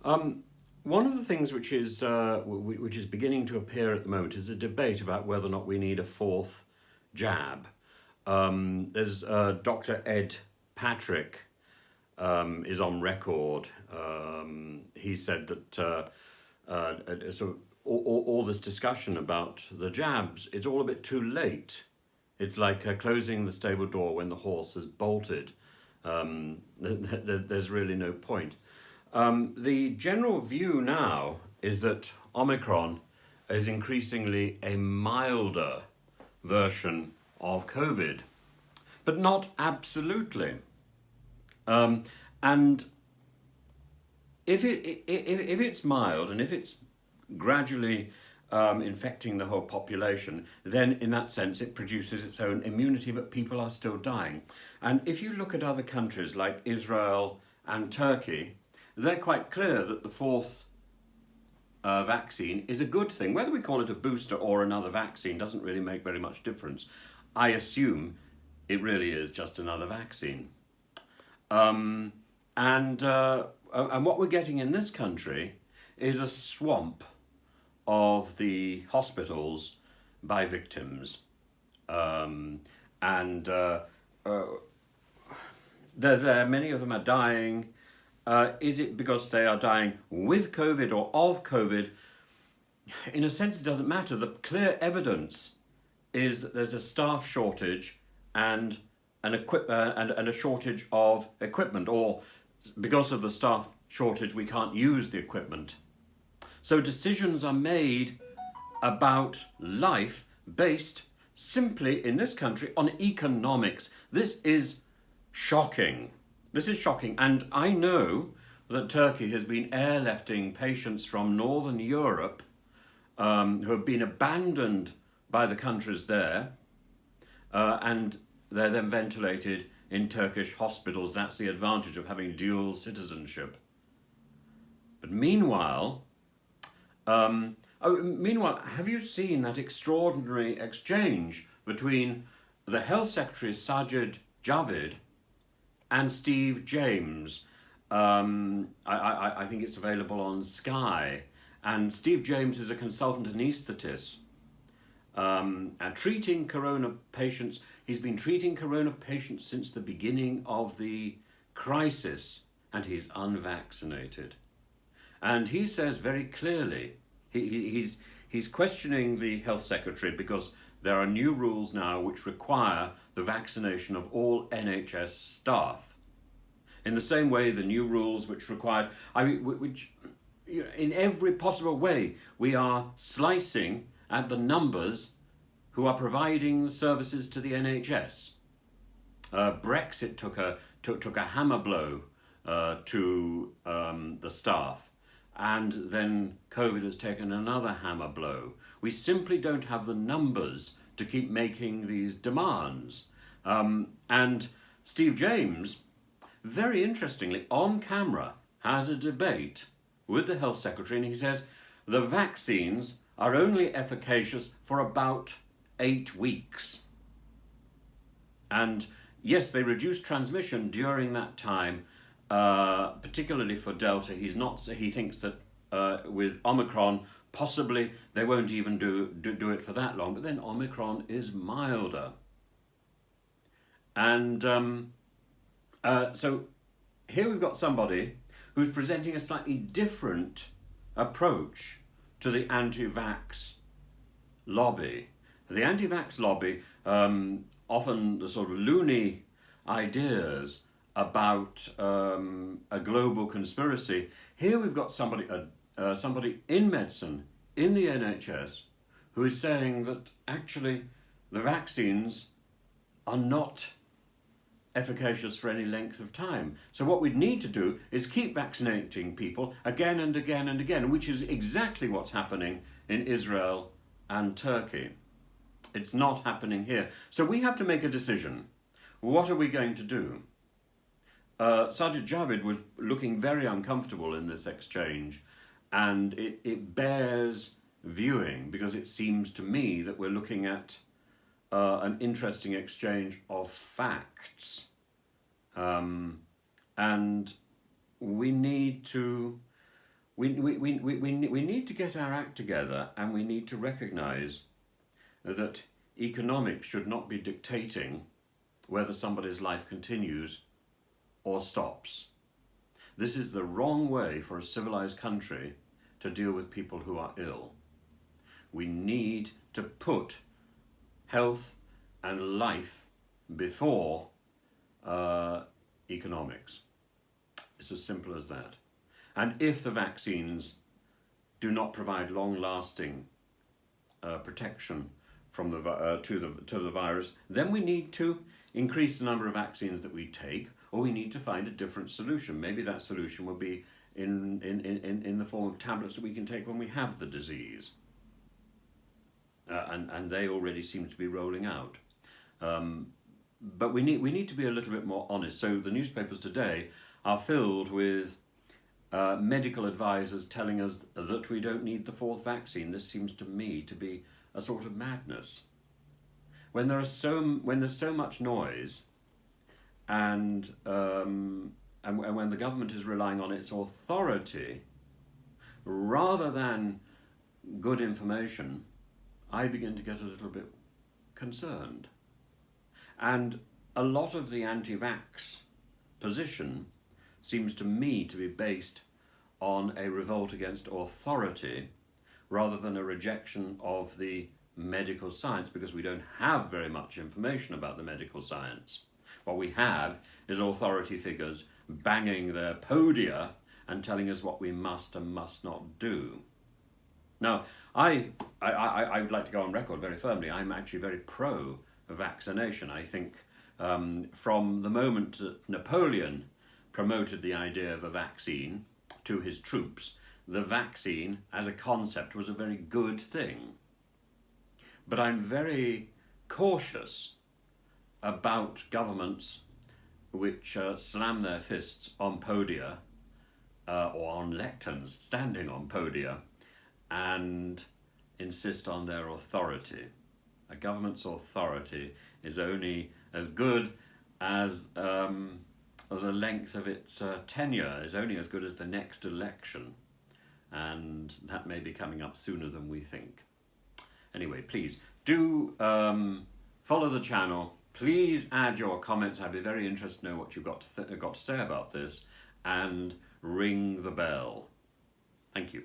One of the things which is beginning to appear at the moment is a debate about whether or not we need a fourth jab. There's Dr. Ed Patrick is on record. He said that sort of all this discussion about the jabs, it's all a bit too late. It's like closing the stable door when the horse has bolted. There's really no point. The general view now is that Omicron is increasingly a milder version of COVID, but not absolutely. And if it's mild and if it's gradually infecting the whole population, then in that sense it produces its own immunity, but people are still dying. And if you look at other countries like Israel and Turkey, they're quite clear that the fourth vaccine is a good thing. Whether we call it a booster or another vaccine doesn't really make very much difference. I assume it really is just another vaccine. And what we're getting in this country is a swamp of the hospitals by victims. And they're there, many of them are dying. Is it because they are dying with COVID or of COVID? In a sense, it doesn't matter. The clear evidence is that there's a staff shortage and and a shortage of equipment, or because of the staff shortage, we can't use the equipment. So decisions are made about life based simply in this country on economics. This is shocking. This is shocking. And I know that Turkey has been airlifting patients from Northern Europe who have been abandoned by the countries there, and they're then ventilated in Turkish hospitals. That's the advantage of having dual citizenship. But meanwhile, have you seen that extraordinary exchange between the Health Secretary Sajid Javid and Steve James? I think it's available on Sky. And Steve James is a consultant anaesthetist and treating corona patients. He's been treating corona patients since the beginning of the crisis, and he's unvaccinated. And he says very clearly, he's questioning the health secretary because there are new rules now which require the vaccination of all NHS staff. In the same way, the new rules which required, which in every possible way, we are slicing at the numbers who are providing the services to the NHS. Brexit took a hammer blow to the staff, and then COVID has taken another hammer blow. We simply don't have the numbers to keep making these demands. And Steve James, very interestingly, on camera, has a debate with the health secretary, and he says the vaccines are only efficacious for about 8 weeks. And yes, they reduce transmission during that time, particularly for Delta. He thinks that with Omicron, possibly they won't even do it for that long, but then Omicron is milder. And so here we've got somebody who's presenting a slightly different approach to the anti-vax lobby. The anti-vax lobby, often the sort of loony ideas about a global conspiracy. Here we've got somebody in medicine, in the NHS, who is saying that actually the vaccines are not efficacious for any length of time. So what we'd need to do is keep vaccinating people again and again and again, which is exactly what's happening in Israel and Turkey. It's not happening here. So we have to make a decision. What are we going to do? Sajid Javid was looking very uncomfortable in this exchange, and it bears viewing, because it seems to me that we're looking at an interesting exchange of facts. And we need to we need to get our act together, and we need to recognise that economics should not be dictating whether somebody's life continues or stops. This is the wrong way for a civilized country to deal with people who are ill. We need to put health and life before economics. It's as simple as that. And if the vaccines do not provide long-lasting protection from to the virus, then we need to increase the number of vaccines that we take, or we need to find a different solution. Maybe that solution will be in the form of tablets that we can take when we have the disease. And they already seem to be rolling out. But we need to be a little bit more honest. So the newspapers today are filled with medical advisors telling us that we don't need the fourth vaccine. This seems to me to be a sort of madness. When there's so much noise, and when the government is relying on its authority rather than good information, I begin to get a little bit concerned. And a lot of the anti-vax position seems to me to be based on a revolt against authority rather than a rejection of the medical science, because we don't have very much information about the medical science. What we have is authority figures banging their podia and telling us what we must and must not do. Now, I would like to go on record very firmly. I'm actually very pro-vaccination. I think from the moment that Napoleon promoted the idea of a vaccine to his troops, the vaccine as a concept was a very good thing. But I'm very cautious about governments which slam their fists on podia or on lecterns, standing on podia, and insist on their authority. A government's authority is only as good as the length of its tenure, is only as good as the next election, and that may be coming up sooner than we think. Anyway, please do follow the channel. Please add your comments. I'd be very interested to know what you've got to say about this, and ring the bell. Thank you.